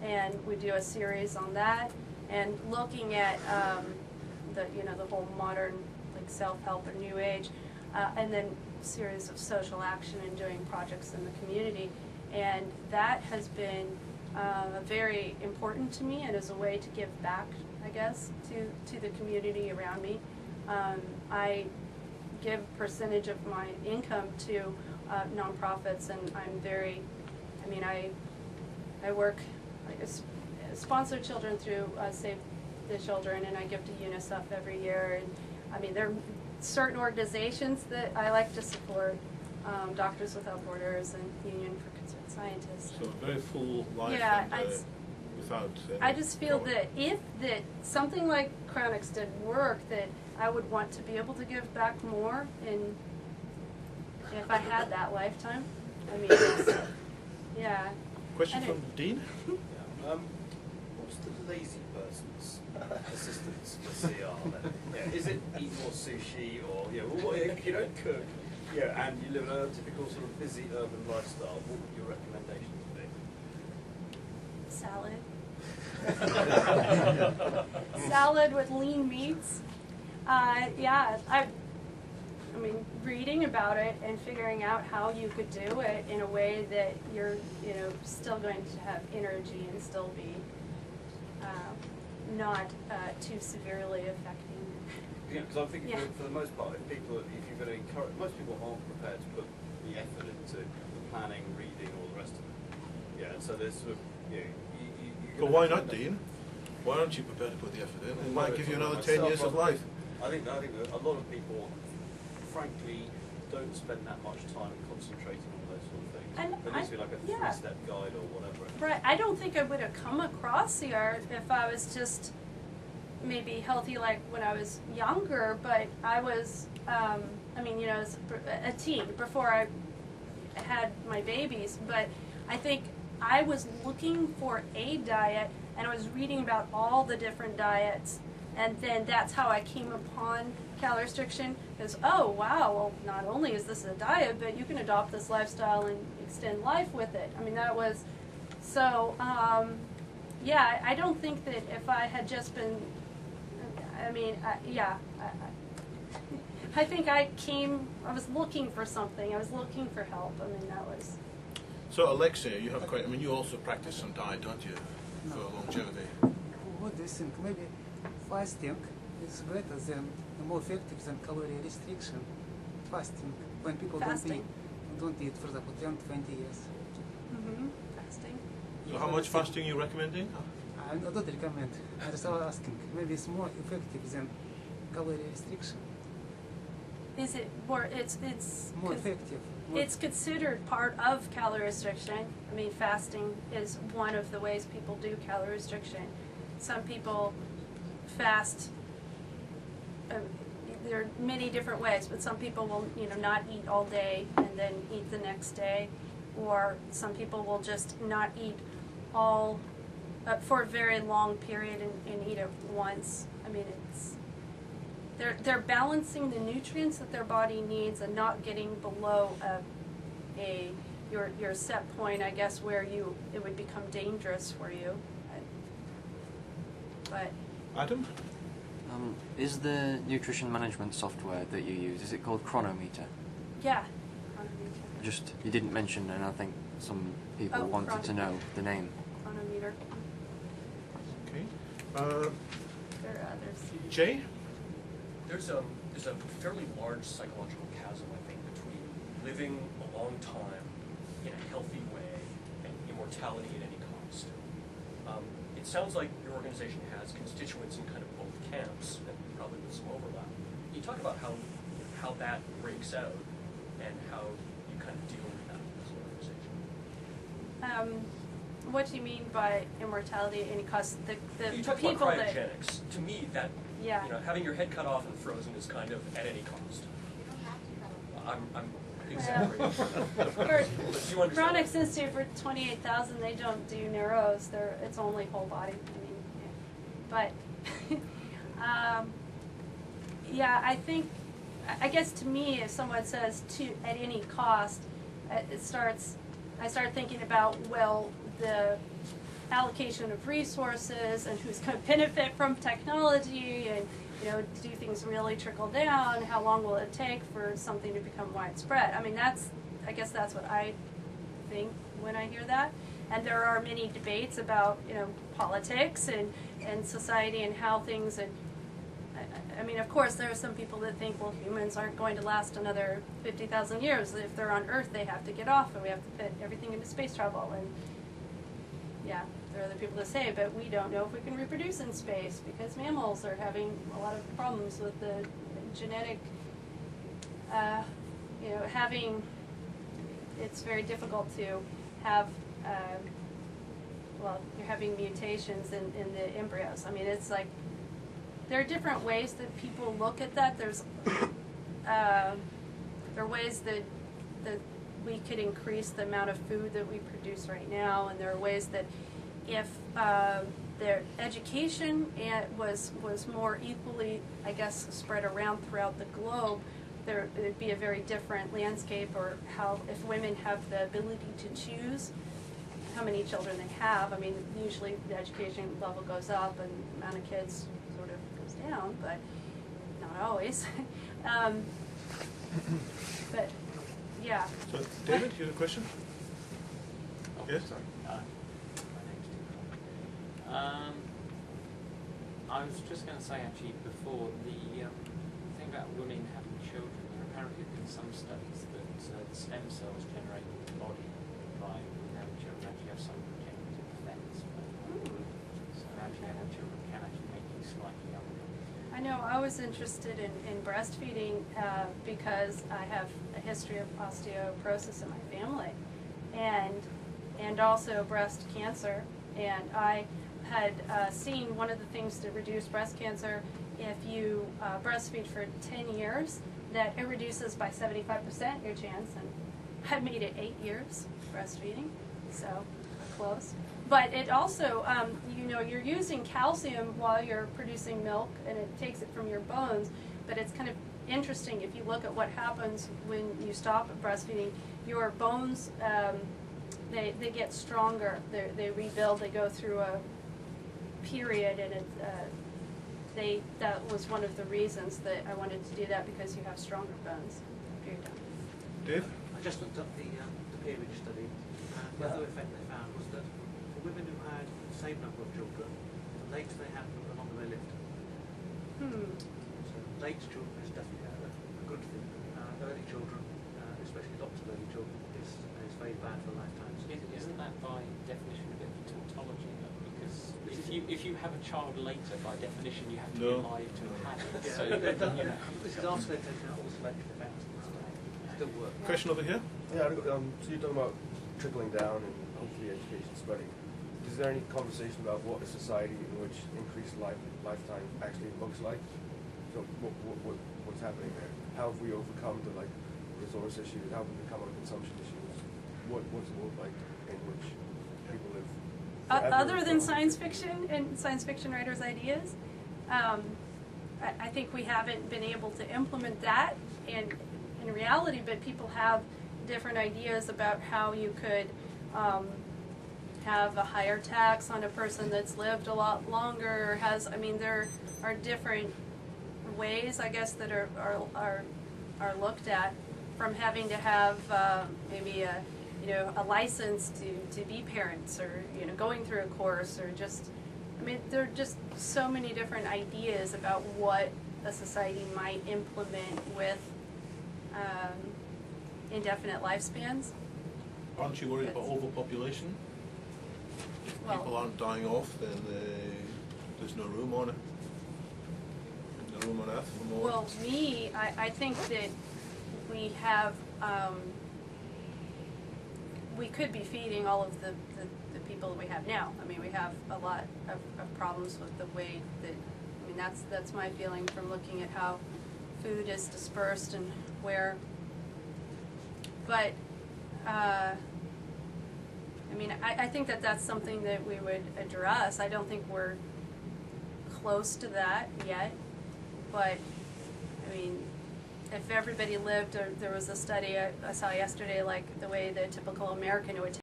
and we do a series on that, and looking at the whole modern like self-help or new age, and then a series of social action and doing projects in the community, and that has been very important to me and as a way to give back, I guess, to the community around me. I give a percentage of my income to nonprofits, and I'm very, I work, I sponsor children through Save the Children, and I give to UNICEF every year, and there are certain organizations that I like to support, Doctors Without Borders and Union for Concerned Scientists. So a very full life, yeah, without I just feel that if something like Cryonics did work, that I would want to be able to give back more, and if I had that lifetime. Yeah. Question from Dean? What's the lazy person's assistance for CR then? Yeah, is it eat more sushi, or if you don't cook, and you live a typical sort of busy urban lifestyle, what would your recommendations be? Salad. Salad with lean meats. Reading about it and figuring out how you could do it in a way that you're, still going to have energy and still be not too severely affecting. Yeah, because I'm thinking for the most part, if you're going to encourage, most people aren't prepared to put the effort into the planning, reading, all the rest of it. Yeah, and so there's sort of, but why not, Dean? Why aren't you prepared to put the effort in? It might give you another 10 years of life. I think that a lot of people, frankly, don't spend that much time concentrating on those sort of things. And there needs to be like a three-step guide or whatever. Right. I don't think I would have come across CR if I was just maybe healthy like when I was younger, but I was, as a teen before I had my babies. But I think I was looking for a diet, and I was reading about all the different diets, and then that's how I came upon calorie restriction. Is, oh wow, well, not only is this a diet, but you can adopt this lifestyle and extend life with it. That was so. I don't think that if I had just been, I think I was looking for something. I was looking for help. That was. So Alexia, you have quite. You also practice some diet, don't you, for longevity? What do you think? Maybe fasting is better than, more effective than calorie restriction. Fasting, when people don't eat for example 10, 20 years. Mm-hmm. Fasting. So how much fasting are you recommending? I don't recommend. I just was asking. Maybe it's more effective than calorie restriction. Is it more? It's more effective. It's considered part of calorie restriction. Fasting is one of the ways people do calorie restriction. Some people fast. There are many different ways, but some people will, not eat all day and then eat the next day, or some people will just not eat all for a very long period and eat it once. They're balancing the nutrients that their body needs and not getting below your set point, I guess, where it would become dangerous for you. But Adam? Is the nutrition management software that you use, is it called Chronometer? Yeah. Just, you didn't mention, and I think some people wanted to know the name. Chronometer. Okay. There are others. Jay? There's a fairly large psychological chasm, I think, between living a long time in a healthy way and immortality at any cost. It sounds like your organization has constituents in kind of both camps, and probably with some overlap. Can you talk about how that breaks out and how you kind of deal with that as an organization? What do you mean by immortality at any cost? You talk people about cryogenics. To me, that having your head cut off and frozen is kind of at any cost. I'm exaggerating. For Cryonics Institute for 28,000, they don't do neuros. It's only whole body. But I guess to me, if someone says at any cost, I start thinking about, well, allocation of resources and who's going to benefit from technology, and do things really trickle down? How long will it take for something to become widespread? I mean, I guess that's what I think when I hear that. And there are many debates about politics and society and how things, and I mean, of course, there are some people that think, well, humans aren't going to last another 50,000 years. If they're on Earth, they have to get off, and we have to fit everything into space travel. And yeah, there are other people that say, but we don't know if we can reproduce in space because mammals are having a lot of problems with the genetic, it's very difficult to have, you're having mutations in the embryos. I mean, it's like, there are different ways that people look at that. There are ways that we could increase the amount of food that we produce right now, and there are ways that if their education was more equally, I guess, spread around throughout the globe, there would be a very different landscape, or how if women have the ability to choose how many children they have. I mean, usually the education level goes up and the amount of kids sort of goes down, but not always. But yeah. So, David, you had a question? Oh, Yes? sorry. My name's David. I was just going to say, actually, before, the thing about women having children, there apparently have been some studies that the stem cells generated in the body by women having children actually have some protective effects. So actually having children can actually make you slightly younger. I know I was interested in breastfeeding because I have a history of osteoporosis in my family, and also breast cancer, and I had seen one of the things to reduce breast cancer, if you breastfeed for 10 years, that it reduces by 75% your chance, and I made it 8 years breastfeeding, so close. But it also, you're using calcium while you're producing milk, and it takes it from your bones, but it's kind of interesting if you look at what happens when you stop breastfeeding. Your bones, they get stronger, they rebuild, they go through a period, and that was one of the reasons that I wanted to do that, because you have stronger bones. Period. Dave? I just looked up the peerage study, and the other effect they found was that for women who had the same number of children, the later they had them, the longer they lived. So late children is definitely a good thing. Early children, especially lots of early children, is very bad for lifetimes. Isn't that by definition a bit of a tautology, though? Because if you have a child later, by definition, you have to be alive to have had it. Yeah, So this is after they've taken out all the selective effects. Still work. Question over here? Yeah, so you're talking about trickling down and hopefully education spreading. Is there any conversation about what a society in which increased lifetime actually looks like? So what's happening there? How have we overcome the resource issues? How have we become on consumption issues? What's the world like in which people live? Other than science fiction and science fiction writers' ideas, I think we haven't been able to implement that in reality, but people have different ideas about how you could have a higher tax on a person that's lived a lot longer, there are different ways, I guess, that are looked at, from having to have maybe a license to be parents, or going through a course, or just, there are just so many different ideas about what a society might implement with indefinite lifespans. Aren't you worried about overpopulation? If people aren't dying off, then there's no room on it. No room on Earth for more. Well, I think that we have, we could be feeding all of the people that we have now. We have a lot of problems with the way that, that's my feeling from looking at how food is dispersed and where, but I think that that's something that we would address. I don't think we're close to that yet, but if everybody lived, or there was a study I saw yesterday, like the way the typical American would